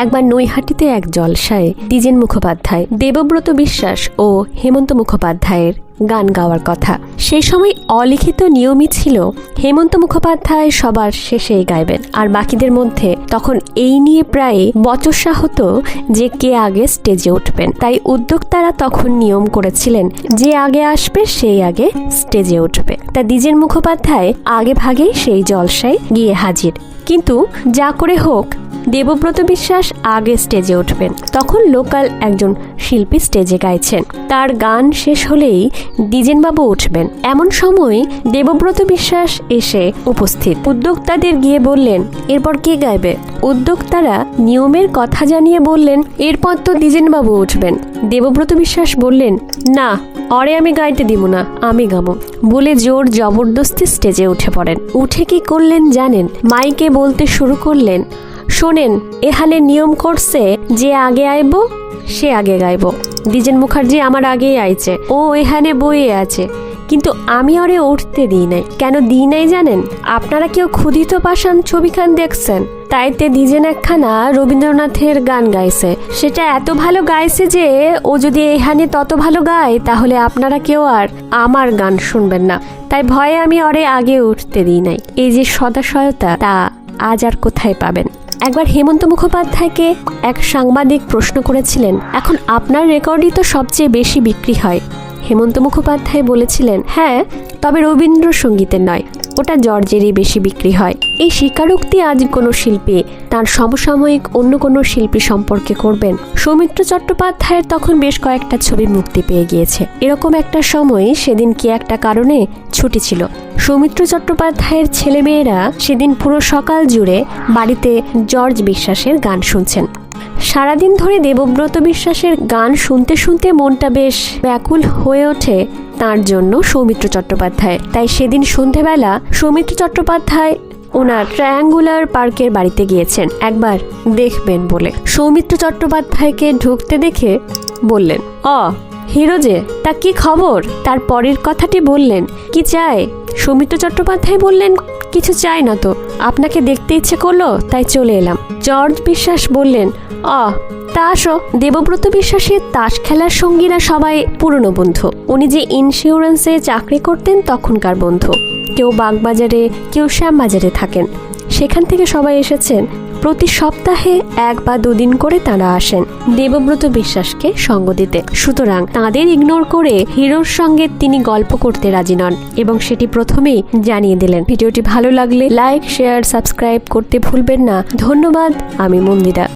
একবার নৈহাটিতে এক জলসায় দ্বিজেন মুখোপাধ্যায়, দেবব্রত বিশ্বাস ও হেমন্ত মুখোপাধ্যায়ের গান গাওয়ার কথা। সেই সময় অলিখিত নিয়মই ছিল হেমন্ত মুখোপাধ্যায় সবার শেষেই গাইবেন, আর বাকিদের মধ্যে তখন এই নিয়ে প্রায় বচসা হতো যে কে আগে স্টেজে উঠবেন। তাই উদ্যোক্তারা তখন নিয়ম করেছিলেন যে আগে আসবে সেই আগে স্টেজে উঠবে। তা দ্বিজেন মুখোপাধ্যায় আগে ভাগেই সেই জলসায় গিয়ে হাজির। কিন্তু যা করে হোক দেবব্রত বিশ্বাস আগে স্টেজে উঠবেন। তখন লোকাল একজন শিল্পী স্টেজে গাইছেন, তার গান শেষ হলেই দ্বিজেনবাবু উঠবেন। এমন সময় দেবব্রত বিশ্বাস এসে উপস্থিত। উদ্যোক্তাদের গিয়ে বললেন, এরপর কে গাইবে? উদ্যোক্তারা নিয়মের কথা জানিয়ে বললেন, এরপর তো দ্বিজেনবাবু উঠবেন। দেবব্রত বিশ্বাস বললেন, না, অরে আমি গাইতে দিব না, আমি গাবো বলে জোর জবরদস্তি স্টেজে উঠে পড়েন। উঠে কি করলেন জানেন? মাইকে বলতে শুরু করলেন, শোনেন, এখানে নিয়ম করছে যে আগে আইব সে আগে গাইব। দ্বিজেন মুখার্জি আমার আগেই আইছে, ও এখানে বইয়ে আছে, কিন্তু আমি ওরে উঠতে দিই নাই। কেন দিই নাই জানেন? আপনারা কেউ ক্ষুধিত পাষাণ ছবিখান দেখছেন? তাইতে দ্বিজেন একখানা রবীন্দ্রনাথের গান গাইছে, সেটা এত ভালো গাইছে যে ও যদি এখানে তত ভালো গায় তাহলে আপনারা কেউ আর আমার গান শুনবেন না। তাই ভয়ে আমি ওরে আগে উঠতে দিই নাই। এই যে সদাশয়তা, তা আজ আর কোথায় পাবেন? একবার হেমন্ত মুখোপাধ্যায়কে এক সাংবাদিক প্রশ্ন করেছিলেন, এখন আপনার রেকর্ডই তো সবচেয়ে বেশি বিক্রি হয়। হেমন্ত মুখোপাধ্যায় বলেছিলেন, হ্যাঁ, তবে রবীন্দ্রসঙ্গীতের নয়, ওটা জর্জেরই বেশি বিক্রি হয়। এই স্বীকারোক্তি আজ কোনো শিল্পী তার সমসাময়িক অন্য কোনো শিল্পী সম্পর্কে করবেন? সৌমিত্র চট্টোপাধ্যায়ের তখন বেশ কয়েকটা ছবি মুক্তি পেয়ে গিয়েছে। এরকম একটা সময় সেদিন কি একটা কারণে ছুটি ছিল। সৌমিত্র চট্টোপাধ্যায়ের ছেলেমেয়েরা সেদিন পুরো সকাল জুড়ে বাড়িতে জর্জ বিশ্বাসের গান শুনছেন। সারাদিন ধরে দেবব্রত বিশ্বাসের গান শুনতে শুনতে মনটা বেশ ব্যাকুল হয়ে ওঠে তার জন্য সৌমিত্র চট্টোপাধ্যায়। তাই সেদিন সন্ধেবেলা সৌমিত্র চট্টোপাধ্যায় ওনার ট্রায়াঙ্গুলার পার্কের বাড়িতে গিয়েছেন একবার দেখবেন বলে। সৌমিত্র চট্টোপাধ্যায়কে ঢুকতে দেখে বললেন, হিরো যে, তা কি খবর? তার পরের কথাটি বললেন, কি চাই? সৌমিত্র চট্টোপাধ্যায় বললেন, কিছু চাই না তো, আপনাকে দেখতে ইচ্ছে করলো তাই চলে এলাম। জর্জ বিশ্বাস বললেন, তা আসো। দেবব্রত বিশ্বাসের তাস খেলার সঙ্গীরা সবাই পুরনো বন্ধু। উনি যে ইন্স্যুরেন্সে চাকরি করতেন তখনকার বন্ধু। কেউ বাগবাজারে, কেউ শ্যামবাজারে থাকেন। সেখান থেকে সবাই এসেছেন। প্রতি সপ্তাহে 1 বা 2 দিন করে তারা আসেন দেবব্রত বিশ্বাসকে সঙ্গ দিতে। সুতরাং তাদের ইগনোর করে হিরোর সঙ্গে তিনি গল্প করতে রাজি নন এবং সেটি প্রথমেই জানিয়ে দিলেন। ভিডিওটি ভালো লাগলে লাইক, শেয়ার, সাবস্ক্রাইব করতে ভুলবেন না। ধন্যবাদ। আমি মন্দিরা।